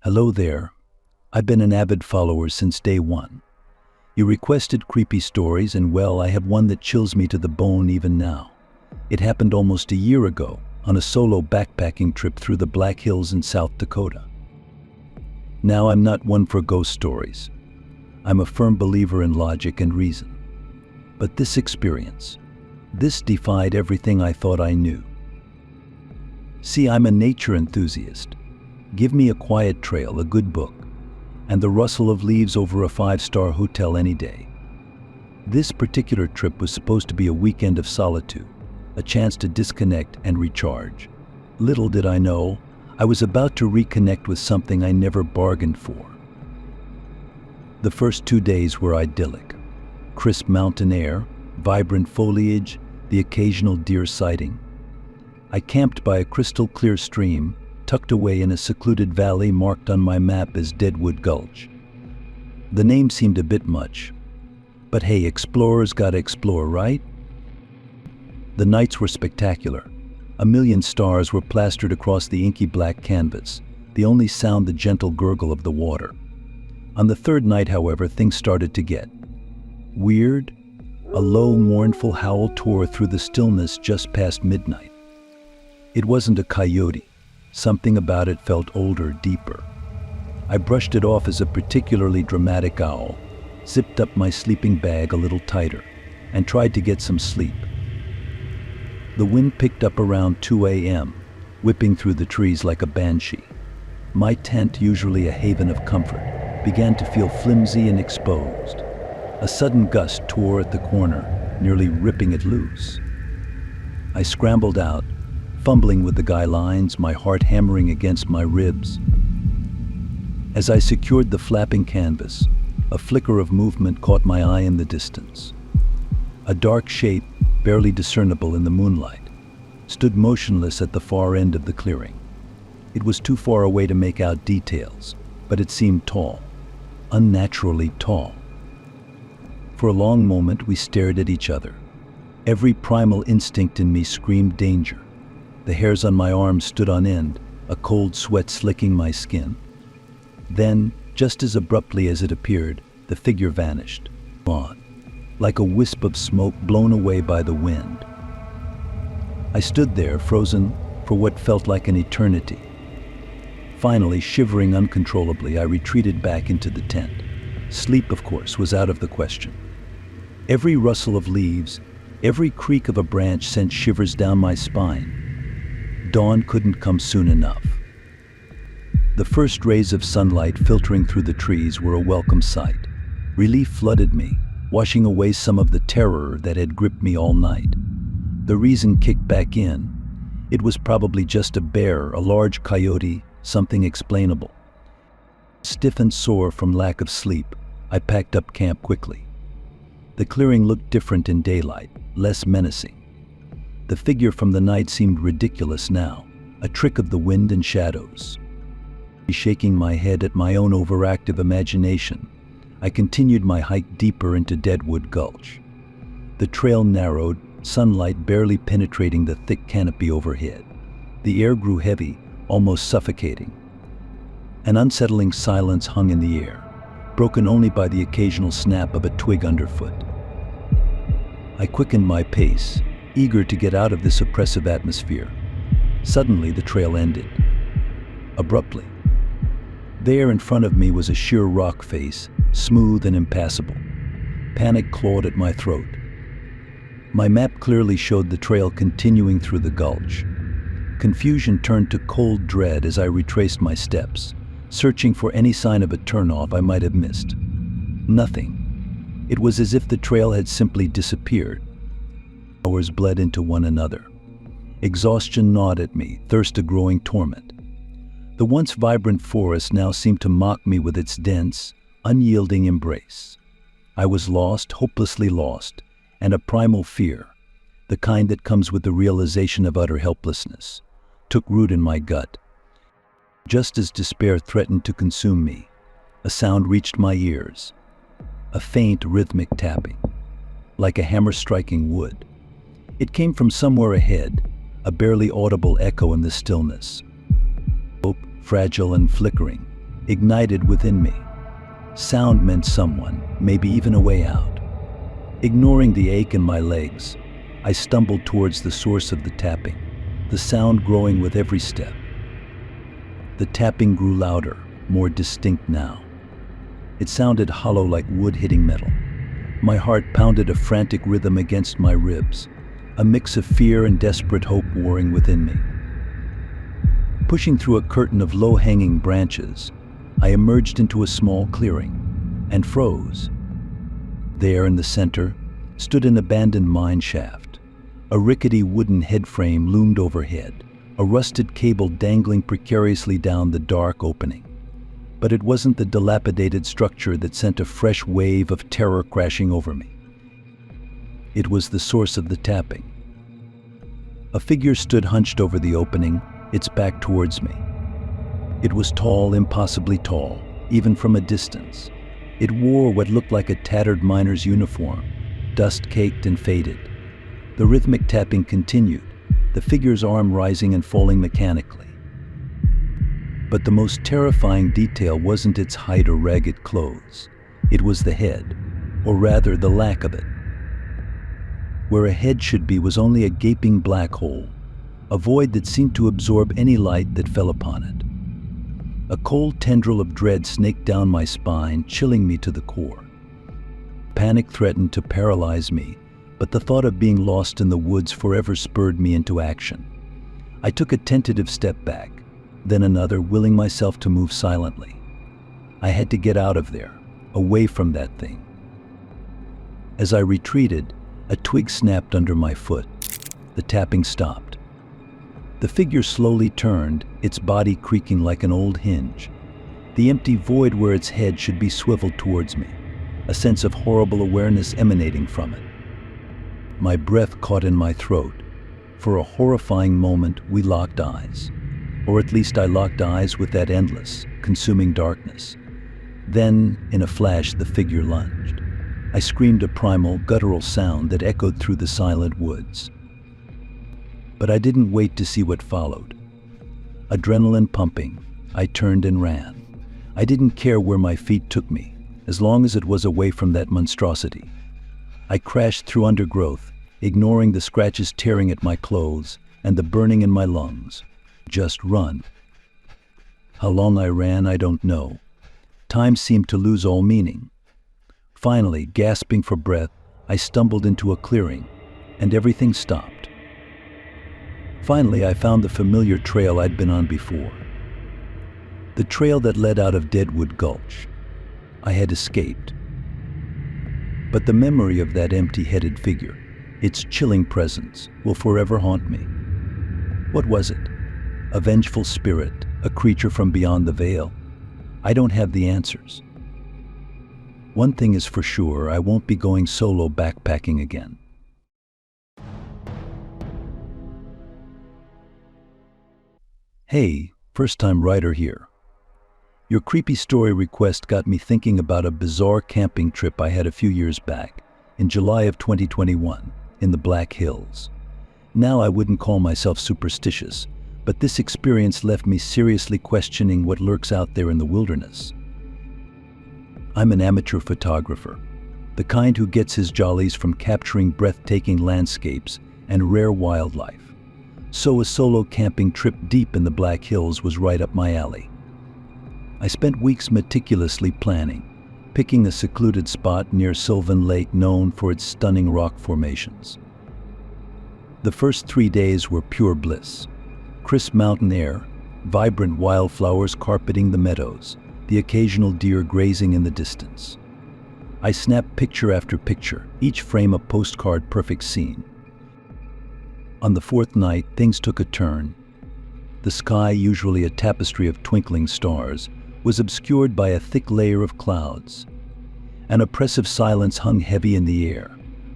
Hello there. I've been an avid follower since day one. You requested creepy stories, and well, I have one that chills me to the bone even now. It happened almost a year ago on a solo backpacking trip through the Black Hills in South Dakota. Now, I'm not one for ghost stories. I'm a firm believer in logic and reason. But this experience, this defied everything I thought I knew. See, I'm a nature enthusiast. Give me a quiet trail, a good book, and the rustle of leaves over a five-star hotel any day. This particular trip was supposed to be a weekend of solitude, a chance to disconnect and recharge. Little did I know, I was about to reconnect with something I never bargained for. The first 2 days were idyllic. Crisp mountain air, vibrant foliage, the occasional deer sighting. I camped by a crystal-clear stream, tucked away in a secluded valley marked on my map as Deadwood Gulch. The name seemed a bit much, but hey, explorers gotta explore, right? The nights were spectacular. A million stars were plastered across the inky black canvas, the only sound the gentle gurgle of the water. On the third night, however, things started to get weird. A low, mournful howl tore through the stillness just past midnight. It wasn't a coyote. Something about it felt older, deeper. I brushed it off as a particularly dramatic owl, zipped up my sleeping bag a little tighter, and tried to get some sleep. The wind picked up around 2 a.m., whipping through the trees like a banshee. My tent, usually a haven of comfort, began to feel flimsy and exposed. A sudden gust tore at the corner, nearly ripping it loose. I scrambled out, fumbling with the guy lines, my heart hammering against my ribs. As I secured the flapping canvas, a flicker of movement caught my eye in the distance. A dark shape, barely discernible in the moonlight, stood motionless at the far end of the clearing. It was too far away to make out details, but it seemed tall, unnaturally tall. For a long moment, we stared at each other. Every primal instinct in me screamed danger. The hairs on my arms stood on end, a cold sweat slicking my skin. Then, just as abruptly as it appeared, the figure vanished, gone, like a wisp of smoke blown away by the wind. I stood there, frozen for what felt like an eternity. Finally, shivering uncontrollably, I retreated back into the tent. Sleep, of course, was out of the question. Every rustle of leaves, every creak of a branch sent shivers down my spine. Dawn couldn't come soon enough. The first rays of sunlight filtering through the trees were a welcome sight. Relief flooded me, washing away some of the terror that had gripped me all night. The reason kicked back in. It was probably just a bear, a large coyote, something explainable. Stiff and sore from lack of sleep, I packed up camp quickly. The clearing looked different in daylight, less menacing. The figure from the night seemed ridiculous now, a trick of the wind and shadows. Shaking my head at my own overactive imagination, I continued my hike deeper into Deadwood Gulch. The trail narrowed, sunlight barely penetrating the thick canopy overhead. The air grew heavy, almost suffocating. An unsettling silence hung in the air, broken only by the occasional snap of a twig underfoot. I quickened my pace, eager to get out of this oppressive atmosphere. Suddenly, the trail ended. Abruptly. There in front of me was a sheer rock face, smooth and impassable. Panic clawed at my throat. My map clearly showed the trail continuing through the gulch. Confusion turned to cold dread as I retraced my steps, searching for any sign of a turnoff I might have missed. Nothing. It was as if the trail had simply disappeared. Hours bled into one another. Exhaustion gnawed at me, thirst a growing torment. The once vibrant forest now seemed to mock me with its dense, unyielding embrace. I was lost, hopelessly lost, and a primal fear, the kind that comes with the realization of utter helplessness, took root in my gut. Just as despair threatened to consume me, a sound reached my ears, a faint rhythmic tapping, like a hammer striking wood. It came from somewhere ahead, a barely audible echo in the stillness. Hope, fragile and flickering, ignited within me. Sound meant someone, maybe even a way out. Ignoring the ache in my legs, I stumbled towards the source of the tapping, the sound growing with every step. The tapping grew louder, more distinct now. It sounded hollow like wood hitting metal. My heart pounded a frantic rhythm against my ribs, a mix of fear and desperate hope warring within me. Pushing through a curtain of low-hanging branches, I emerged into a small clearing and froze. There in the center stood an abandoned mine shaft. A rickety wooden headframe loomed overhead, a rusted cable dangling precariously down the dark opening. But it wasn't the dilapidated structure that sent a fresh wave of terror crashing over me. It was the source of the tapping. A figure stood hunched over the opening, its back towards me. It was tall, impossibly tall, even from a distance. It wore what looked like a tattered miner's uniform, dust-caked and faded. The rhythmic tapping continued, the figure's arm rising and falling mechanically. But the most terrifying detail wasn't its height or ragged clothes. It was the head, or rather the lack of it. Where a head should be was only a gaping black hole, a void that seemed to absorb any light that fell upon it. A cold tendril of dread snaked down my spine, chilling me to the core. Panic threatened to paralyze me, but the thought of being lost in the woods forever spurred me into action. I took a tentative step back, then another, willing myself to move silently. I had to get out of there, away from that thing. As I retreated, a twig snapped under my foot. The tapping stopped. The figure slowly turned, its body creaking like an old hinge. The empty void where its head should be swiveled towards me, a sense of horrible awareness emanating from it. My breath caught in my throat. For a horrifying moment, we locked eyes. Or at least I locked eyes with that endless, consuming darkness. Then, in a flash, the figure lunged. I screamed a primal, guttural sound that echoed through the silent woods. But I didn't wait to see what followed. Adrenaline pumping, I turned and ran. I didn't care where my feet took me, as long as it was away from that monstrosity. I crashed through undergrowth, ignoring the scratches tearing at my clothes and the burning in my lungs. Just run. How long I ran, I don't know. Time seemed to lose all meaning. Finally, gasping for breath, I stumbled into a clearing, and everything stopped. Finally, I found the familiar trail I'd been on before. The trail that led out of Deadwood Gulch. I had escaped. But the memory of that empty-headed figure, its chilling presence, will forever haunt me. What was it? A vengeful spirit, a creature from beyond the veil? I don't have the answers. One thing is for sure, I won't be going solo backpacking again. Hey, first-time writer here. Your creepy story request got me thinking about a bizarre camping trip I had a few years back, in July of 2021, in the Black Hills. Now I wouldn't call myself superstitious, but this experience left me seriously questioning what lurks out there in the wilderness. I'm an amateur photographer, the kind who gets his jollies from capturing breathtaking landscapes and rare wildlife. So a solo camping trip deep in the Black Hills was right up my alley. I spent weeks meticulously planning, picking a secluded spot near Sylvan Lake known for its stunning rock formations. The first 3 days were pure bliss. Crisp mountain air, vibrant wildflowers carpeting the meadows, the occasional deer grazing in the distance. I snapped picture after picture, each frame a postcard-perfect scene. On the fourth night, things took a turn. The sky, usually a tapestry of twinkling stars, was obscured by a thick layer of clouds. An oppressive silence hung heavy in the air,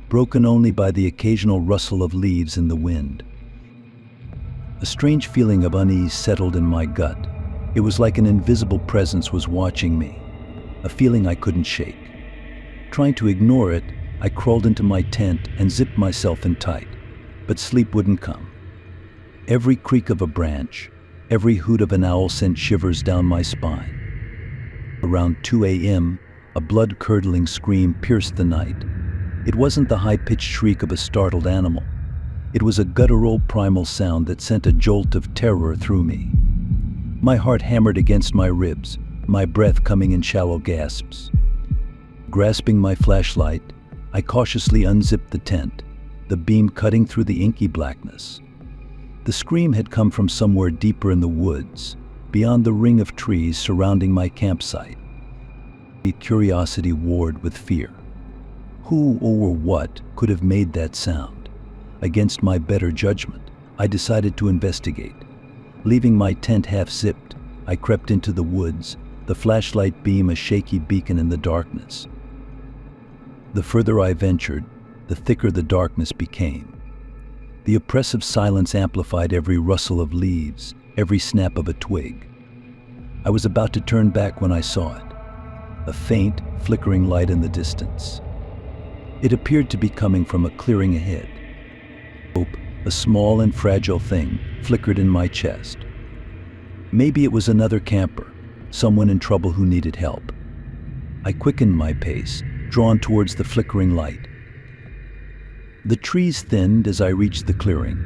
broken only by the occasional rustle of leaves in the wind. A strange feeling of unease settled in my gut. It was like an invisible presence was watching me, a feeling I couldn't shake. Trying to ignore it, I crawled into my tent and zipped myself in tight, but sleep wouldn't come. Every creak of a branch, every hoot of an owl sent shivers down my spine. Around 2 a.m., a blood-curdling scream pierced the night. It wasn't the high-pitched shriek of a startled animal. It was a guttural, primal sound that sent a jolt of terror through me. My heart hammered against my ribs, my breath coming in shallow gasps. Grasping my flashlight, I cautiously unzipped the tent, the beam cutting through the inky blackness. The scream had come from somewhere deeper in the woods, beyond the ring of trees surrounding my campsite. Curiosity warred with fear. Who or what could have made that sound? Against my better judgment, I decided to investigate. Leaving my tent half-zipped, I crept into the woods, the flashlight beam a shaky beacon in the darkness. The further I ventured, the thicker the darkness became. The oppressive silence amplified every rustle of leaves, every snap of a twig. I was about to turn back when I saw it, a faint, flickering light in the distance. It appeared to be coming from a clearing ahead. Hope, a small and fragile thing, flickered in my chest. Maybe it was another camper, someone in trouble who needed help. I quickened my pace, drawn towards the flickering light. The trees thinned as I reached the clearing,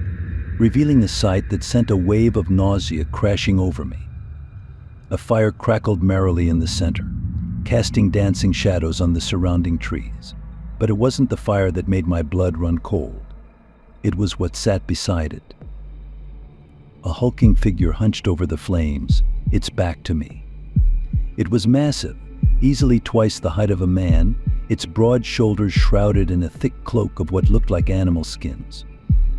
revealing a sight that sent a wave of nausea crashing over me. A fire crackled merrily in the center, casting dancing shadows on the surrounding trees. But it wasn't the fire that made my blood run cold. It was what sat beside it. A hulking figure hunched over the flames, its back to me. It was massive, easily twice the height of a man, its broad shoulders shrouded in a thick cloak of what looked like animal skins.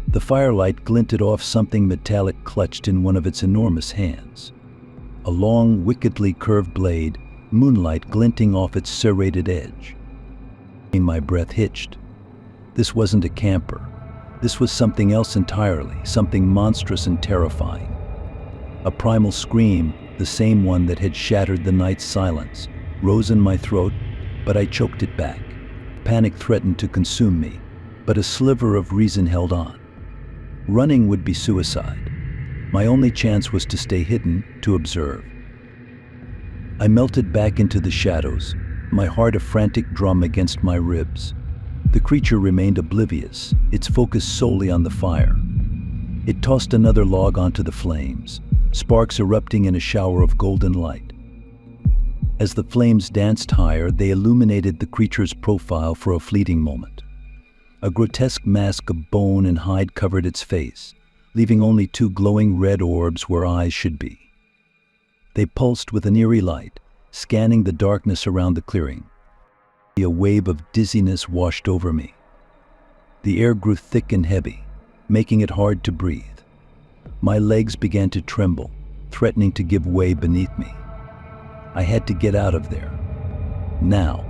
The firelight glinted off something metallic clutched in one of its enormous hands. A long, wickedly curved blade, moonlight glinting off its serrated edge. My breath hitched. This wasn't a camper. This was something else entirely, something monstrous and terrifying. A primal scream, the same one that had shattered the night's silence, rose in my throat, but I choked it back. Panic threatened to consume me, but a sliver of reason held on. Running would be suicide. My only chance was to stay hidden, to observe. I melted back into the shadows, my heart a frantic drum against my ribs. The creature remained oblivious, its focus solely on the fire. It tossed another log onto the flames, sparks erupting in a shower of golden light. As the flames danced higher, they illuminated the creature's profile for a fleeting moment. A grotesque mask of bone and hide covered its face, leaving only two glowing red orbs where eyes should be. They pulsed with an eerie light, scanning the darkness around the clearing. A wave of dizziness washed over me. The air grew thick and heavy, making it hard to breathe. My legs began to tremble, threatening to give way beneath me. I had to get out of there. Now.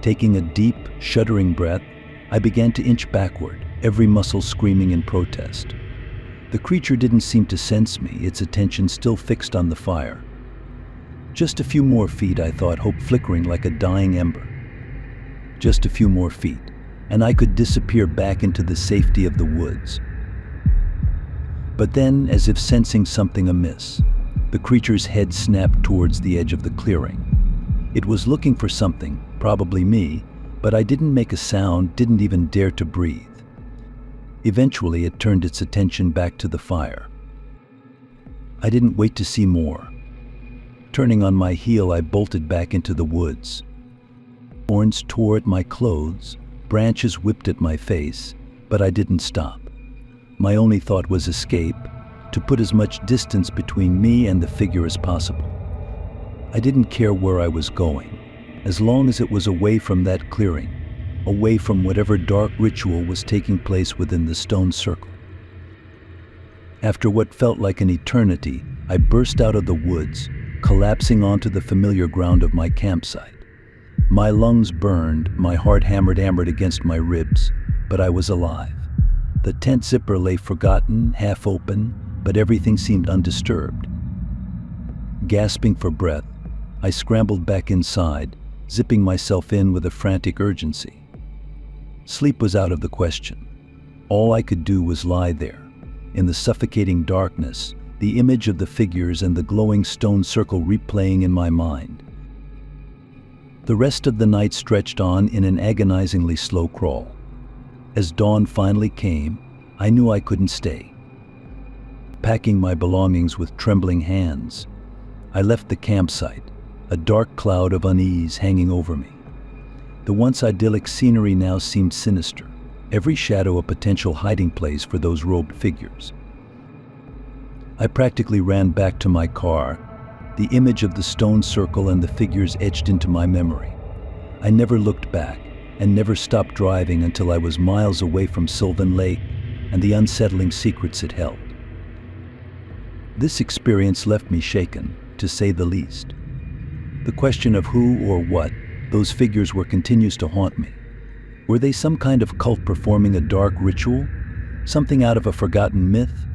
Taking a deep, shuddering breath, I began to inch backward, every muscle screaming in protest. The creature didn't seem to sense me, its attention still fixed on the fire. Just a few more feet, I thought, hope flickering like a dying ember. Just a few more feet, and I could disappear back into the safety of the woods. But then, as if sensing something amiss, the creature's head snapped towards the edge of the clearing. It was looking for something, probably me, but I didn't make a sound, didn't even dare to breathe. Eventually, it turned its attention back to the fire. I didn't wait to see more. Turning on my heel, I bolted back into the woods. Thorns tore at my clothes, branches whipped at my face, but I didn't stop. My only thought was escape, to put as much distance between me and the figure as possible. I didn't care where I was going, as long as it was away from that clearing, away from whatever dark ritual was taking place within the stone circle. After what felt like an eternity, I burst out of the woods, collapsing onto the familiar ground of my campsite. My lungs burned, my heart hammered against my ribs, but I was alive. The tent zipper lay forgotten, half open, but everything seemed undisturbed. Gasping for breath, I scrambled back inside, zipping myself in with a frantic urgency. Sleep was out of the question. All I could do was lie there, in the suffocating darkness, the image of the figures and the glowing stone circle replaying in my mind. The rest of the night stretched on in an agonizingly slow crawl. As dawn finally came, I knew I couldn't stay. Packing my belongings with trembling hands, I left the campsite, a dark cloud of unease hanging over me. The once idyllic scenery now seemed sinister, every shadow a potential hiding place for those robed figures. I practically ran back to my car, the image of the stone circle and the figures etched into my memory. I never looked back and never stopped driving until I was miles away from Sylvan Lake and the unsettling secrets it held. This experience left me shaken, to say the least. The question of who or what those figures were continues to haunt me. Were they some kind of cult performing a dark ritual? Something out of a forgotten myth?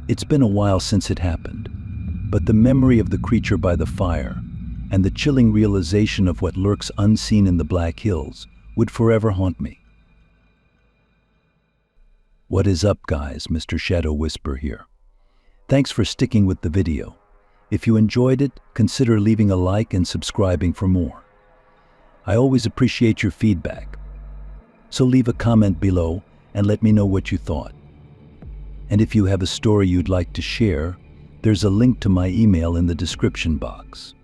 It's been a while since it happened, but the memory of the creature by the fire and the chilling realization of what lurks unseen in the Black Hills would forever haunt me. What is up, guys? Mr. Shadow Whisper here. Thanks for sticking with the video. If you enjoyed it, consider leaving a like and subscribing for more. I always appreciate your feedback, so leave a comment below and let me know what you thought. And if you have a story you'd like to share, there's a link to my email in the description box.